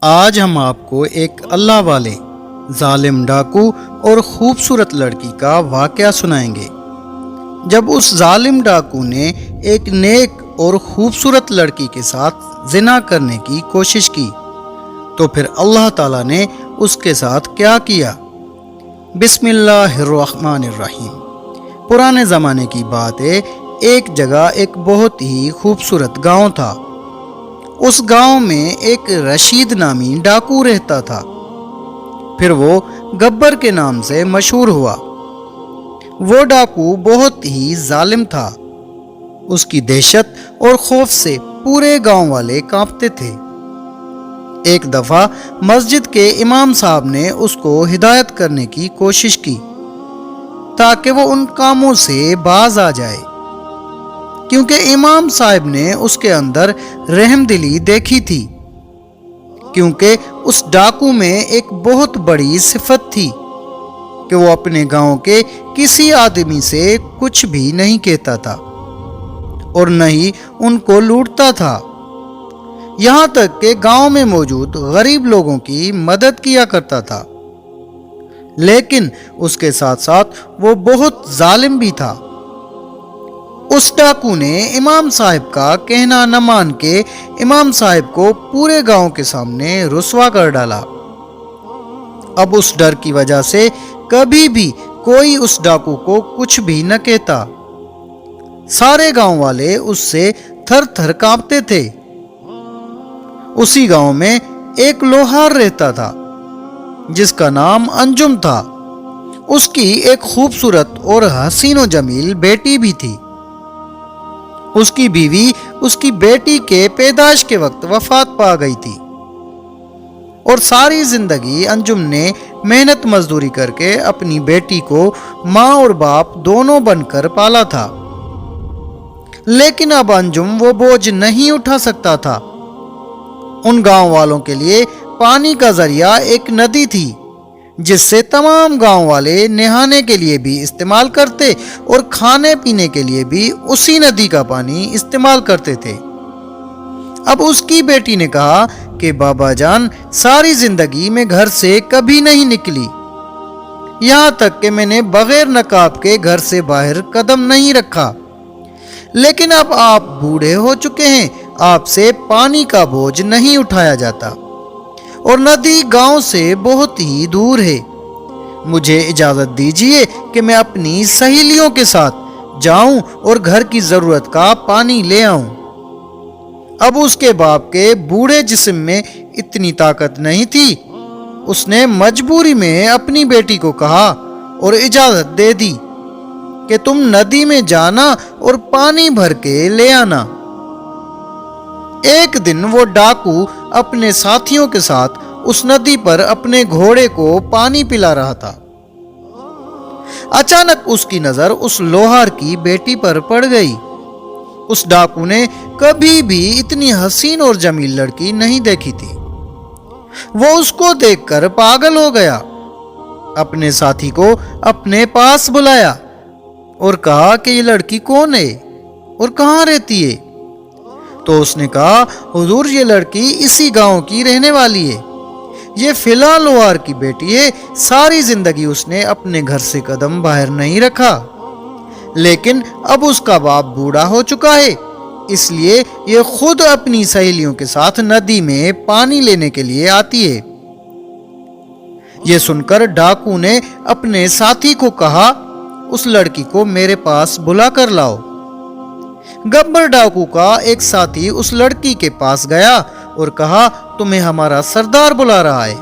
آج ہم آپ کو ایک اللہ والے ظالم ڈاکو اور خوبصورت لڑکی کا واقعہ سنائیں گے۔ جب اس ظالم ڈاکو نے ایک نیک اور خوبصورت لڑکی کے ساتھ زنا کرنے کی کوشش کی تو پھر اللہ تعالیٰ نے اس کے ساتھ کیا کیا؟ بسم اللہ الرحمن الرحیم۔ پرانے زمانے کی بات ہے، ایک جگہ ایک بہت ہی خوبصورت گاؤں تھا۔ اس گاؤں میں ایک رشید نامی ڈاکو رہتا تھا۔ پھر وہ گبر کے نام سے مشہور ہوا۔ وہ ڈاکو بہت ہی ظالم تھا۔ اس کی دہشت اور خوف سے پورے گاؤں والے کانپتے تھے۔ ایک دفعہ مسجد کے امام صاحب نے اس کو ہدایت کرنے کی کوشش کی تاکہ وہ ان کاموں سے باز آ جائے، کیونکہ امام صاحب نے اس کے اندر رحم دلی دیکھی تھی، کیونکہ اس ڈاکو میں ایک بہت بڑی صفت تھی کہ وہ اپنے گاؤں کے کسی آدمی سے کچھ بھی نہیں کہتا تھا اور نہ ہی ان کو لوٹتا تھا، یہاں تک کہ گاؤں میں موجود غریب لوگوں کی مدد کیا کرتا تھا۔ لیکن اس کے ساتھ ساتھ وہ بہت ظالم بھی تھا۔ اس ڈاکو نے امام صاحب کا کہنا نہ مان کے امام صاحب کو پورے گاؤں کے سامنے رسوا کر ڈالا۔ اب اس ڈر کی وجہ سے کبھی بھی کوئی اس ڈاکو کو کچھ بھی نہ کہتا۔ سارے گاؤں والے اس سے تھر تھر کانپتے تھے۔ اسی گاؤں میں ایک لوہار رہتا تھا جس کا نام انجم تھا۔ اس کی ایک خوبصورت اور حسین و جمیل بیٹی بھی تھی۔ اس کی بیوی اس کی بیٹی کے پیدائش کے وقت وفات پا گئی تھی اور ساری زندگی انجم نے محنت مزدوری کر کے اپنی بیٹی کو ماں اور باپ دونوں بن کر پالا تھا۔ لیکن اب انجم وہ بوجھ نہیں اٹھا سکتا تھا۔ ان گاؤں والوں کے لیے پانی کا ذریعہ ایک ندی تھی جس سے تمام گاؤں والے نہانے کے لیے بھی استعمال کرتے اور کھانے پینے کے لیے بھی اسی ندی کا پانی استعمال کرتے تھے۔ اب اس کی بیٹی نے کہا کہ بابا جان، ساری زندگی میں گھر سے کبھی نہیں نکلی، یہاں تک کہ میں نے بغیر نقاب کے گھر سے باہر قدم نہیں رکھا، لیکن اب آپ بوڑھے ہو چکے ہیں، آپ سے پانی کا بوجھ نہیں اٹھایا جاتا اور ندی گاؤں سے بہت ہی دور ہے۔ مجھے اجازت دیجیے کہ میں اپنی سہیلیوں کے ساتھ جاؤں اور گھر کی ضرورت کا پانی لے آؤں۔ اب اس کے باپ کے بوڑھے جسم میں اتنی طاقت نہیں تھی۔ اس نے مجبوری میں اپنی بیٹی کو کہا اور اجازت دے دی کہ تم ندی میں جانا اور پانی بھر کے لے آنا۔ ایک دن وہ ڈاکو اپنے ساتھیوں کے ساتھ اس ندی پر اپنے گھوڑے کو پانی پلا رہا تھا۔ اچانک اس کی نظر اس لوہار کی بیٹی پر پڑ گئی۔ اس ڈاکو نے کبھی بھی اتنی حسین اور جمیل لڑکی نہیں دیکھی تھی۔ وہ اس کو دیکھ کر پاگل ہو گیا۔ اپنے ساتھی کو اپنے پاس بلایا اور کہا کہ یہ لڑکی کون ہے اور کہاں رہتی ہے؟ تو اس نے کہا، حضور یہ لڑکی اسی گاؤں کی رہنے والی ہے، یہ فی الحال لوہار کی بیٹی ہے، ساری زندگی اس نے اپنے گھر سے قدم باہر نہیں رکھا، لیکن اب اس کا باپ بوڑھا ہو چکا ہے، اس لیے یہ خود اپنی سہیلیوں کے ساتھ ندی میں پانی لینے کے لیے آتی ہے۔ یہ سن کر ڈاکو نے اپنے ساتھی کو کہا، اس لڑکی کو میرے پاس بلا کر لاؤ۔ گبر ڈاکو کا ایک ساتھی اس لڑکی کے پاس گیا اور کہا، تمہیں ہمارا سردار بلا رہا ہے۔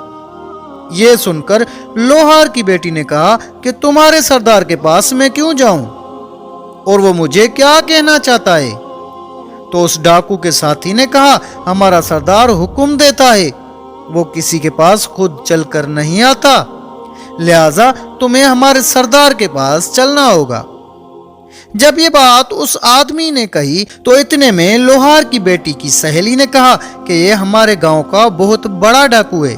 یہ سن کر لوہار کی بیٹی نے کہا کہ تمہارے سردار کے پاس میں کیوں جاؤں اور وہ مجھے کیا کہنا چاہتا ہے؟ تو اس ڈاکو کے ساتھی نے کہا، ہمارا سردار حکم دیتا ہے، وہ کسی کے پاس خود چل کر نہیں آتا، لہذا تمہیں ہمارے سردار کے پاس چلنا ہوگا۔ جب یہ بات اس آدمی نے کہی تو اتنے میں لوہار کی بیٹی کی سہیلی نے کہا کہ یہ ہمارے گاؤں کا بہت بڑا ڈاکو ہے،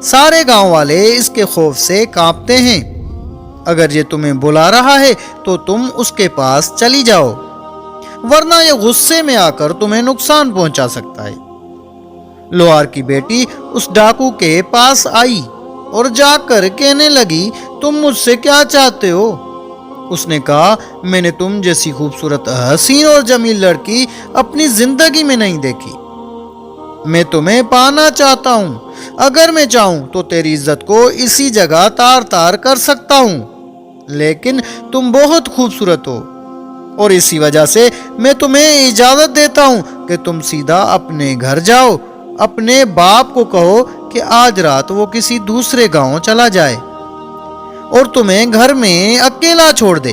سارے گاؤں والے اس کے خوف سے کانپتے ہیں، اگر یہ تمہیں بلا رہا ہے تو تم اس کے پاس چلی جاؤ، ورنہ یہ غصے میں آ کر تمہیں نقصان پہنچا سکتا ہے۔ लोहार की बेटी उस डाकू के पास आई और जाकर कहने लगी, तुम मुझसे क्या चाहते हो? उसने कहा, मैंने तुम जैसी खूबसूरत, हसीन और जमील लड़की अपनी जिंदगी में नहीं देखी। मैं तुम्हें पाना चाहता हूं। अगर मैं चाहूं तो तेरी इज्जत को इसी जगह तार तार कर सकता हूं, लेकिन तुम बहुत खूबसूरत हो और इसी वजह से मैं तुम्हें इजाजत देता हूं कि तुम सीधा अपने घर जाओ। अपने बाप को कहो कि आज रात वो किसी दूसरे गांव चला जाए और तुम्हें घर में अकेला छोड़ दे।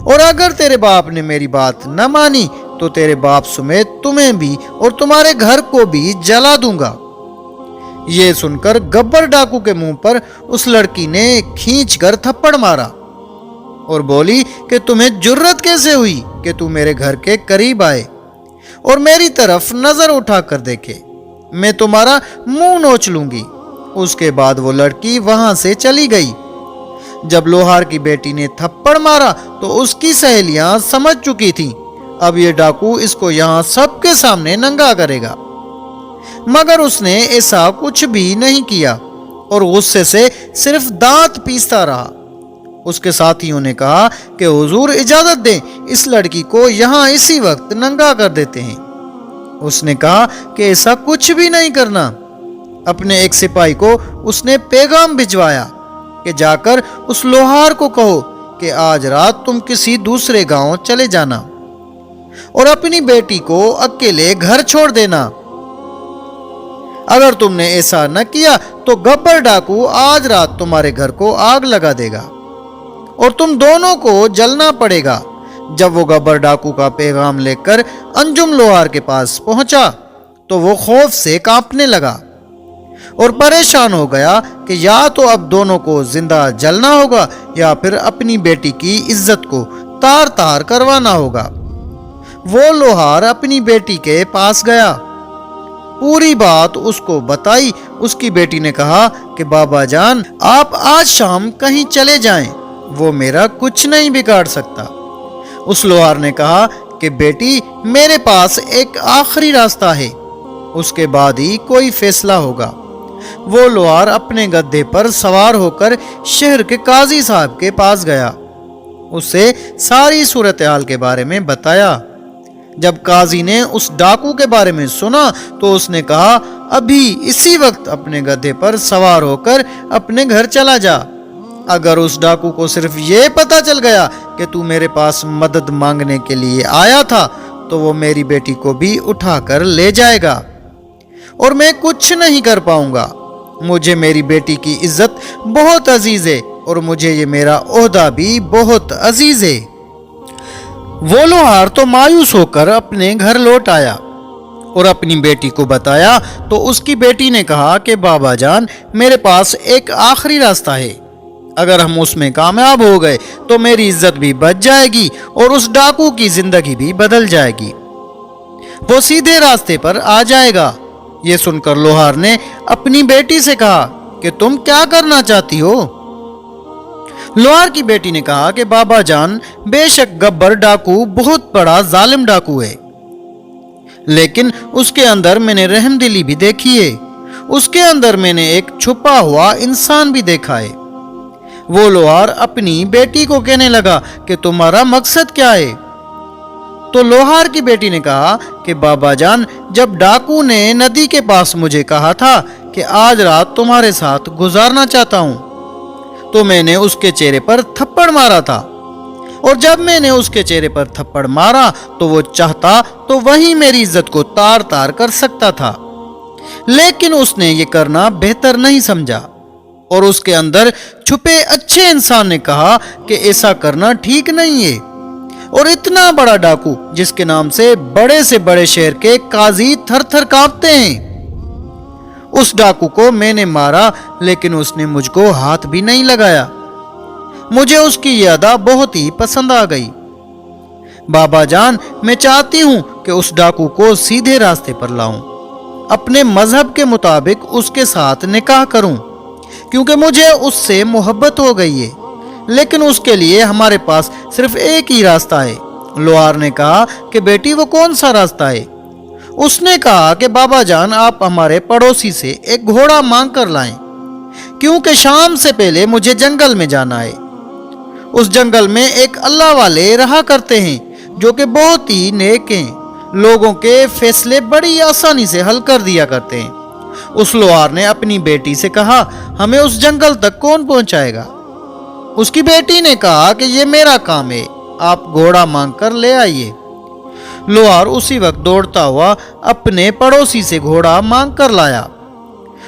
और अगर तेरे बाप ने मेरी बात न मानी तो तेरे बाप समेत तुम्हें भी और तुम्हारे घर को भी जला दूंगा। ये सुनकर गब्बर डाकू के मुंह पर उस लड़की ने खींचकर थप्पड़ मारा और बोली कि तुम्हें जुर्रत कैसे हुई कि तू मेरे घर के करीब आए और मेरी तरफ नजर उठाकर देखे, मैं तुम्हारा मुंह नोच लूंगी। उसके बाद वो लड़की वहां से चली गई। जब लोहार की बेटी ने थप्पड़ मारा तो उसकी सहेलियां समझ चुकी थीं, अब ये डाकू इसको यहां सबके सामने नंगा करेगा। मगर उसने ऐसा कुछ भी नहीं किया और गुस्से से सिर्फ दांत पीसता रहा। उसके साथियों ने कहा कि हुजूर इजाजत दें, इस लड़की को यहां इसी वक्त नंगा कर देते हैं। उसने कहा कि ऐसा कुछ भी नहीं करना। अपने एक सिपाही को उसने पैगाम भिजवाया कि जाकर उस लोहार को कहो कि आज रात तुम किसी दूसरे गांव चले जाना और अपनी बेटी को अकेले घर छोड़ देना। अगर तुमने ऐसा न किया तो गब्बर डाकू आज रात तुम्हारे घर को आग लगा देगा और तुम दोनों को जलना पड़ेगा। जब वो गब्बर डाकू का पैगाम लेकर अंजुम लोहार के पास पहुंचा तो वो खौफ से कांपने लगा और परेशान हो गया कि या तो अब दोनों को जिंदा जलना होगा या फिर अपनी बेटी की इज्जत को तार तार करवाना होगा। वो लोहार अपनी बेटी के पास गया, पूरी बात उसको बताई। उसकी बेटी ने कहा कि बाबा जान, आप आज शाम कहीं चले जाएं, वो मेरा कुछ नहीं बिगाड़ सकता। उस लोहार ने कहा कि बेटी, मेरे पास एक आखिरी रास्ता है, उसके बाद ही कोई फैसला होगा। वो लोहार अपने गद्दे पर सवार होकर शहर के काजी साहब के पास गया, उसे सारी सूरत हाल के बारे में बताया। जब काजी ने उस डाकू के बारे में सुना तो उसने कहा, अभी इसी वक्त अपने गधे पर सवार होकर अपने घर चला जा। अगर उस डाकू को सिर्फ ये पता चल गया कि तू मेरे पास मदद मांगने के लिए आया था तो वो मेरी बेटी को भी उठाकर ले जाएगा और मैं कुछ नहीं कर पाऊंगा। मुझे मेरी बेटी की इज्जत बहुत अजीज है और मुझे ये मेरा ओहदा भी बहुत अजीज है। वो लोहार तो मायूस होकर अपने घर लौट आया और अपनी बेटी को बताया तो उसकी बेटी ने कहा कि बाबा जान, मेरे पास एक आखिरी रास्ता है, अगर हम उसमें कामयाब हो गए तो मेरी इज्जत भी बच जाएगी और उस डाकू की जिंदगी भी बदल जाएगी, वो सीधे रास्ते पर आ जाएगा। ये सुनकर लोहार ने अपनी बेटी से कहा कि तुम क्या करना चाहती हो? लोहार की बेटी ने कहा कि बाबा जान, बेशक गब्बर डाकू बहुत बड़ा जालिम डाकू है, लेकिन उसके अंदर मैंने रहमदिली भी देखी है, उसके अंदर मैंने एक छुपा हुआ इंसान भी देखा है। वो लोहार अपनी बेटी को कहने लगा कि तुम्हारा मकसद क्या है? तो लोहार की बेटी ने कहा कि बाबा जान, जब डाकू ने नदी के पास मुझे कहा था कि आज रात तुम्हारे साथ गुजारना चाहता हूं, तो मैंने उसके चेहरे पर थप्पड़ मारा था और जब मैंने उसके चेहरे पर थप्पड़ मारा तो वो चाहता तो वही मेरी इज्जत को तार तार कर सकता था, लेकिन उसने ये करना बेहतर नहीं समझा और उसके अंदर छुपे अच्छे इंसान ने कहा कि ऐसा करना ठीक नहीं है और इतना बड़ा डाकू जिसके नाम से बड़े शहर के काजी थर थर कांपते हैं, उस डाकू को मैंने मारा लेकिन उसने मुझको हाथ भी नहीं लगाया। मुझे उसकी ये अदा बहुत ही पसंद आ गई। बाबा जान, मैं चाहती हूं कि उस डाकू को सीधे रास्ते पर लाऊं, अपने मजहब के मुताबिक उसके साथ निकाह करूं, क्योंकि मुझे उससे मोहब्बत हो गई है, लेकिन उसके लिए हमारे पास सिर्फ एक ही रास्ता है। लोहार ने कहा कि बेटी, वो कौन सा रास्ता है? اس نے کہا کہ بابا جان آپ ہمارے پڑوسی سے ایک گھوڑا مانگ کر لائیں، کیونکہ شام سے پہلے مجھے جنگل میں جانا ہے۔ اس جنگل میں ایک اللہ والے رہا کرتے ہیں جو کہ بہت ہی نیک ہیں، لوگوں کے فیصلے بڑی آسانی سے حل کر دیا کرتے ہیں۔ اس لوہار نے اپنی بیٹی سے کہا ہمیں اس جنگل تک کون پہنچائے گا؟ اس کی بیٹی نے کہا کہ یہ میرا کام ہے، آپ گھوڑا مانگ کر لے آئیے۔ لوہار اسی وقت دوڑتا ہوا اپنے پڑوسی سے گھوڑا مانگ کر لایا۔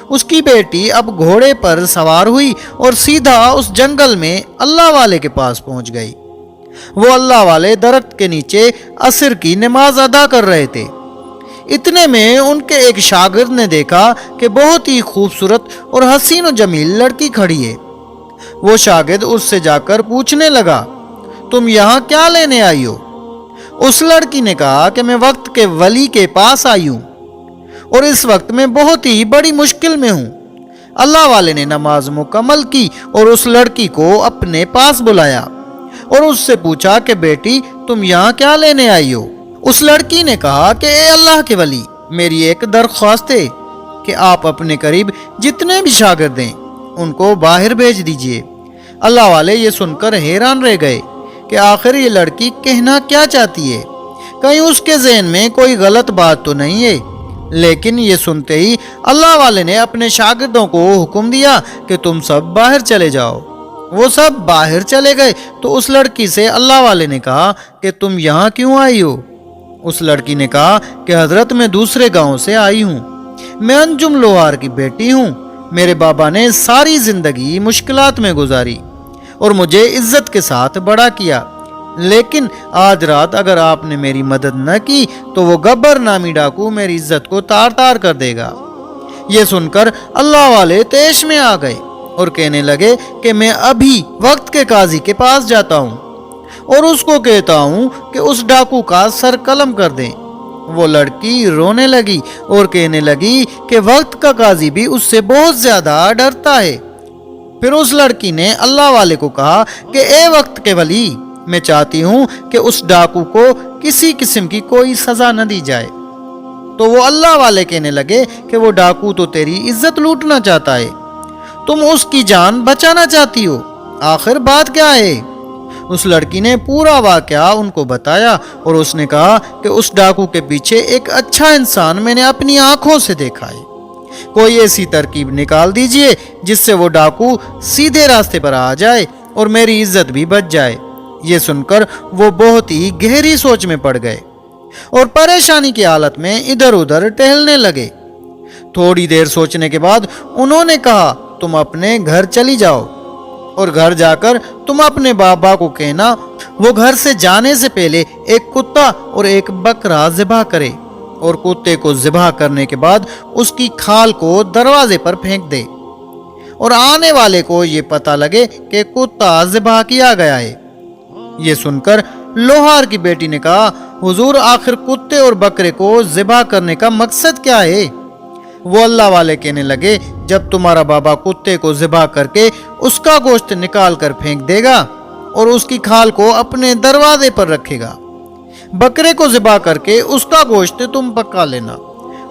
اس کی بیٹی اب گھوڑے پر سوار ہوئی اور سیدھا اس جنگل میں اللہ والے کے پاس پہنچ گئی۔ وہ اللہ والے درخت کے نیچے عصر کی نماز ادا کر رہے تھے۔ اتنے میں ان کے ایک شاگرد نے دیکھا کہ بہت ہی خوبصورت اور حسین و جمیل لڑکی کھڑی ہے۔ وہ شاگرد اس سے جا کر پوچھنے لگا تم یہاں کیا لینے آئی ہو؟ اس لڑکی نے کہا کہ میں وقت کے ولی کے پاس آئی ہوں اور اس وقت میں بہت ہی بڑی مشکل میں ہوں۔ اللہ والے نے نماز مکمل کی اور اس لڑکی کو اپنے پاس بلایا اور اس سے پوچھا کہ بیٹی تم یہاں کیا لینے آئی ہو؟ اس لڑکی نے کہا کہ اے اللہ کے ولی، میری ایک درخواست ہے کہ آپ اپنے قریب جتنے بھی شاگرد ہیں ان کو باہر بھیج دیجئے۔ اللہ والے یہ سن کر حیران رہ گئے کہ آخر یہ لڑکی کہنا کیا چاہتی ہے، کہیں اس کے ذہن میں کوئی غلط بات تو نہیں ہے۔ لیکن یہ سنتے ہی اللہ والے نے اپنے شاگردوں کو حکم دیا کہ تم سب باہر چلے جاؤ۔ وہ سب باہر چلے گئے تو اس لڑکی سے اللہ والے نے کہا کہ تم یہاں کیوں آئی ہو؟ اس لڑکی نے کہا کہ حضرت میں دوسرے گاؤں سے آئی ہوں، میں انجم لوہار کی بیٹی ہوں۔ میرے بابا نے ساری زندگی مشکلات میں گزاری اور مجھے عزت کے ساتھ بڑا کیا، لیکن آج رات اگر آپ نے میری مدد نہ کی تو وہ گبر نامی ڈاکو میری عزت کو تار تار کر دے گا۔ یہ سن کر اللہ والے طیش میں آ گئے اور کہنے لگے کہ میں ابھی وقت کے قاضی کے پاس جاتا ہوں اور اس کو کہتا ہوں کہ اس ڈاکو کا سر قلم کر دیں۔ وہ لڑکی رونے لگی اور کہنے لگی کہ وقت کا قاضی بھی اس سے بہت زیادہ ڈرتا ہے۔ پھر اس لڑکی نے اللہ والے کو کہا کہ اے وقت کے ولی، میں چاہتی ہوں کہ اس ڈاکو کو کسی قسم کی کوئی سزا نہ دی جائے۔ تو وہ اللہ والے کہنے لگے کہ وہ ڈاکو تو تیری عزت لوٹنا چاہتا ہے، تم اس کی جان بچانا چاہتی ہو، آخر بات کیا ہے؟ اس لڑکی نے پورا واقعہ ان کو بتایا اور اس نے کہا کہ اس ڈاکو کے پیچھے ایک اچھا انسان میں نے اپنی آنکھوں سے دیکھا ہے، کوئی ایسی ترکیب نکال دیجئے جس سے وہ ڈاکو سیدھے راستے پر آ جائے اور میری عزت بھی بچ جائے۔ یہ سن کر وہ بہت ہی گہری سوچ میں پڑ گئے اور پریشانی کی حالت میں ادھر ادھر ٹہلنے لگے۔ تھوڑی دیر سوچنے کے بعد انہوں نے کہا تم اپنے گھر چلی جاؤ اور گھر جا کر تم اپنے بابا کو کہنا وہ گھر سے جانے سے پہلے ایک کتا اور ایک بکرا ذبح کرے اور کتے کو ذبح کرنے کے بعد اس کی کھال کو دروازے پر پھینک دے اور آنے والے کو یہ پتہ لگے کہ کتا ذبح کیا گیا ہے۔ یہ سن کر لوہار کی بیٹی نے کہا حضور آخر کتے اور بکرے کو ذبح کرنے کا مقصد کیا ہے؟ وہ اللہ والے کہنے لگے جب تمہارا بابا کتے کو ذبح کر کے اس کا گوشت نکال کر پھینک دے گا اور اس کی کھال کو اپنے دروازے پر رکھے گا، بکرے کو ذبح کر کے اس کا گوشت تم پکا لینا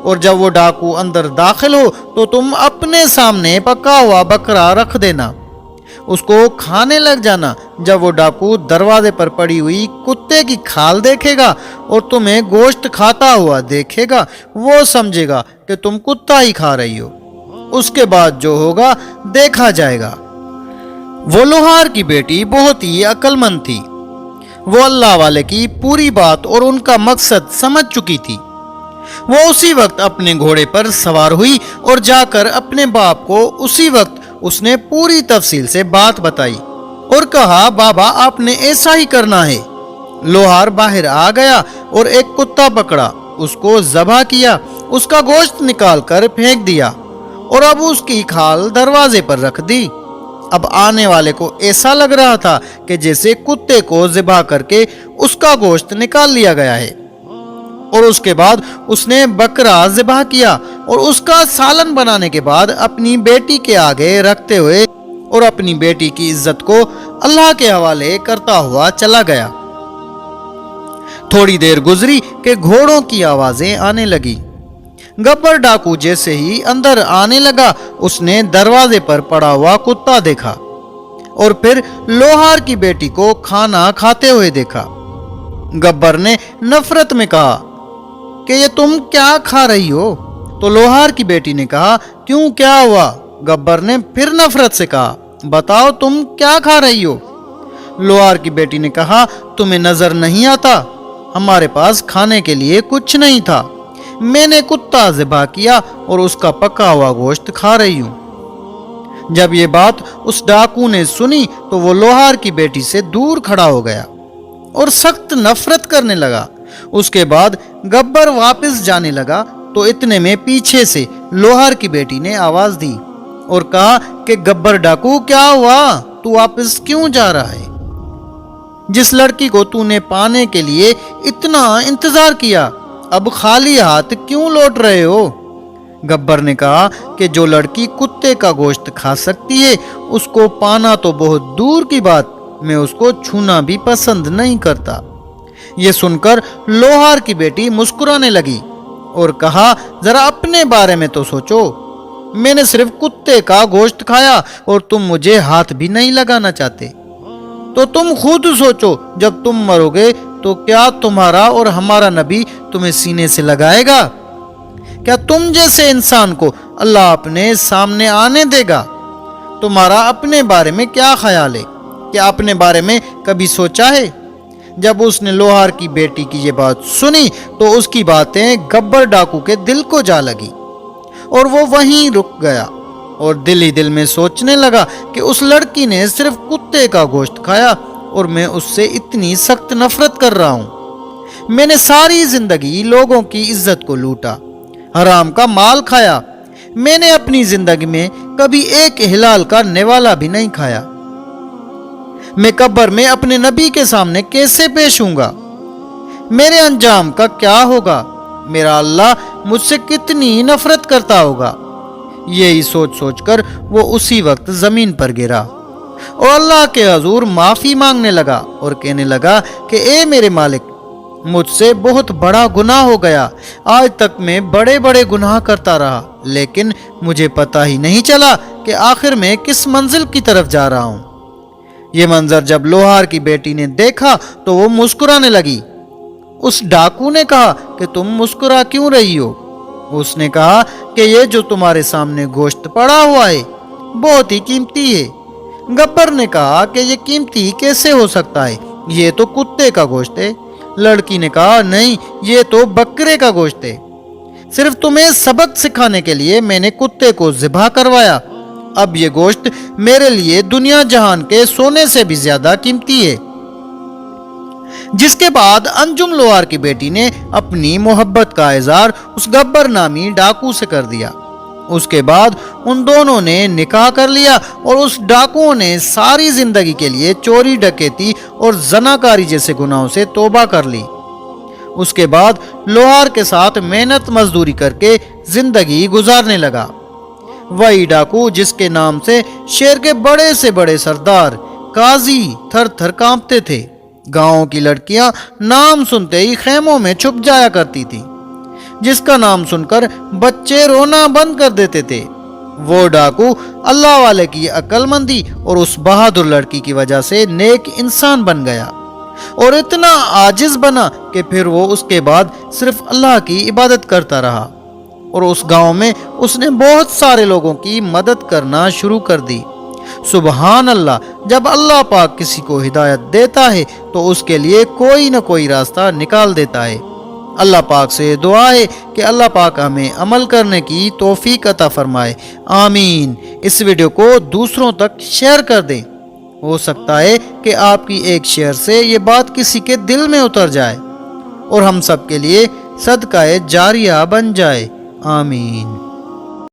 اور جب وہ ڈاکو اندر داخل ہو تو تم اپنے سامنے پکا ہوا بکرا رکھ دینا، اس کو کھانے لگ جانا۔ جب وہ ڈاکو دروازے پر پڑی ہوئی کتے کی کھال دیکھے گا اور تمہیں گوشت کھاتا ہوا دیکھے گا وہ سمجھے گا کہ تم کتا ہی کھا رہی ہو، اس کے بعد جو ہوگا دیکھا جائے گا۔ وہ لوہار کی بیٹی بہت ہی عقل مند تھی، وہ اللہ والے کی پوری بات اور ان کا مقصد سمجھ چکی تھی۔ وہ اسی وقت اپنے گھوڑے پر سوار ہوئی اور جا کر اپنے باپ کو اسی وقت اس نے پوری تفصیل سے بات بتائی اور کہا بابا آپ نے ایسا ہی کرنا ہے۔ لوہار باہر آ گیا اور ایک کتا پکڑا، اس کو ذبح کیا، اس کا گوشت نکال کر پھینک دیا اور اب اس کی کھال دروازے پر رکھ دی۔ اب آنے والے کو ایسا لگ رہا تھا کہ جیسے کتے کو ذبح کر کے اس کا گوشت نکال لیا گیا ہے، اور اس کے بعد اس نے بکرا ذبح کیا اور اس کا سالن بنانے کے بعد اپنی بیٹی کے آگے رکھتے ہوئے اور اپنی بیٹی کی عزت کو اللہ کے حوالے کرتا ہوا چلا گیا۔ थोड़ी देर गुजरी कि घोड़ों की आवाजें आने लगी। गब्बर डाकू जैसे ही अंदर आने लगा, उसने दरवाजे पर पड़ा हुआ कुत्ता देखा और फिर लोहार की बेटी को खाना खाते हुए देखा। गब्बर ने नफरत में कहा कि ये तुम क्या खा रही हो? तो लोहार की बेटी ने कहा, क्यों, क्या हुआ? गब्बर ने फिर नफरत से कहा, बताओ तुम क्या खा रही हो? लोहार की बेटी ने कहा, तुम्हें नजर नहीं आता? हमारे पास खाने के लिए कुछ नहीं था। मैंने कुत्ता ज़िबा किया और उसका पका हुआ गोश्त खा रही हूं। जब ये बात उस डाकू ने सुनी तो वो लोहार की बेटी से दूर खड़ा हो गया और सख्त नफरत करने लगा। उसके बाद गब्बर वापस जाने लगा तो इतने में पीछे से लोहार की बेटी ने आवाज दी और कहा कि गब्बर डाकू, क्या हुआ? तू वापस क्यों जा रहा है? जिस लड़की को तूने पाने के लिए इतना इंतजार किया, अब खाली हाथ क्यों लौट रहे हो? गब्बर ने कहा कि जो लड़की कुत्ते का गोश्त खा सकती है, उसको पाना तो बहुत दूर की बात, मैं उसको छूना भी पसंद नहीं करता। ये सुनकर लोहार की बेटी मुस्कुराने लगी और कहा, जरा अपने बारे में तो सोचो। मैंने सिर्फ कुत्ते का गोश्त खाया और तुम मुझे हाथ भी नहीं लगाना चाहते। तो तुम खुद सोचो, जब तुम मरोगे तो क्या तुम्हारा और हमारा नबी तुम्हें सीने से लगाएगा? क्या तुम जैसे इंसान को अल्लाह अपने सामने आने देगा? तुम्हारा अपने बारे में क्या ख्याल है? क्या अपने बारे में कभी सोचा है? जब उसने लोहार की बेटी की ये बात सुनी तो उसकी बातें गब्बर डाकू के दिल को जा लगी और वो वहीं रुक गया और दिल ही दिल में सोचने लगा कि उस लड़की ने सिर्फ कुत्ते का गोश्त खाया और मैं उससे इतनी सख्त नफरत कर रहा हूं। मैंने सारी जिंदगी लोगों की इज्जत को लूटा, हराम का माल खाया। मैंने अपनी जिंदगी में कभी एक हिलाल का निवाला भी नहीं खाया। मैं कब्र में अपने नबी के सामने कैसे पेश हूंगा? मेरे अंजाम का क्या होगा? मेरा अल्लाह मुझसे कितनी नफरत करता होगा। यही सोच सोचकर वो उसी वक्त जमीन पर गिरा और अल्लाह के हजूर माफी मांगने लगा और कहने लगा कि ए मेरे मालिक, मुझसे बहुत बड़ा गुनाह हो गया। आज तक मैं बड़े बड़े गुनाह करता रहा, लेकिन मुझे पता ही नहीं चला कि आखिर में किस मंजिल की तरफ जा रहा हूं। ये मंजर जब लोहार की बेटी ने देखा तो वो मुस्कुराने लगी। उस डाकू ने कहा कि तुम मुस्कुरा क्यों रही हो? उसने कहा कि ये जो तुम्हारे सामने गोश्त पड़ा हुआ है बहुत ही कीमती है। गब्बर ने कहा कि ये कीमती कैसे हो सकता है? ये तो कुत्ते का गोश्त है। लड़की ने कहा, नहीं, ये तो बकरे का गोश्त है। सिर्फ तुम्हें सबक सिखाने के लिए मैंने कुत्ते को ज़िबा करवाया। अब ये गोश्त मेरे लिए दुनिया जहान के सोने से भी ज्यादा कीमती है। जिसके बाद अंजुम लोहार की बेटी ने अपनी मोहब्बत का इजहार उस गब्बर नामी डाकू से कर दिया। उसके बाद उन दोनों ने निकाह कर लिया और उस डाकुओं ने सारी जिंदगी के लिए चोरी, डकैती और जनाकारी जैसे गुनाहों से तौबा कर ली। उसके बाद लोहार के साथ मेहनत मजदूरी करके जिंदगी गुजारने लगा। वही डाकू जिसके नाम से शहर के बड़े से बड़े सरदार, काजी थर थर कांपते थे। गांव की लड़कियां नाम सुनते ही खेमों में छुप जाया करती थी, जिसका नाम सुनकर बच्चे रोना बंद कर देते थे। वो डाकू अल्लाह वाले की अक्लमंदी और उस बहादुर लड़की की वजह से नेक इंसान बन गया और इतना आजिज बना कि फिर वो उसके बाद सिर्फ अल्लाह की इबादत करता रहा और उस गांव में उसने बहुत सारे लोगों की मदद करना शुरू कर दी। सुबहान अल्लाह, जब अल्लाह पाक किसी को हिदायत देता है तो उसके लिए कोई न कोई रास्ता निकाल देता है। अल्लाह पाक से दुआ है कि अल्लाह पाक हमें अमल करने की तौफीक अता फरमाए, आमीन। इस वीडियो को दूसरों तक शेयर कर दें। हो सकता है कि आपकी एक शेयर से ये बात किसी के दिल में उतर जाए और हम सब के लिए सदका जारिया बन जाए, आमीन।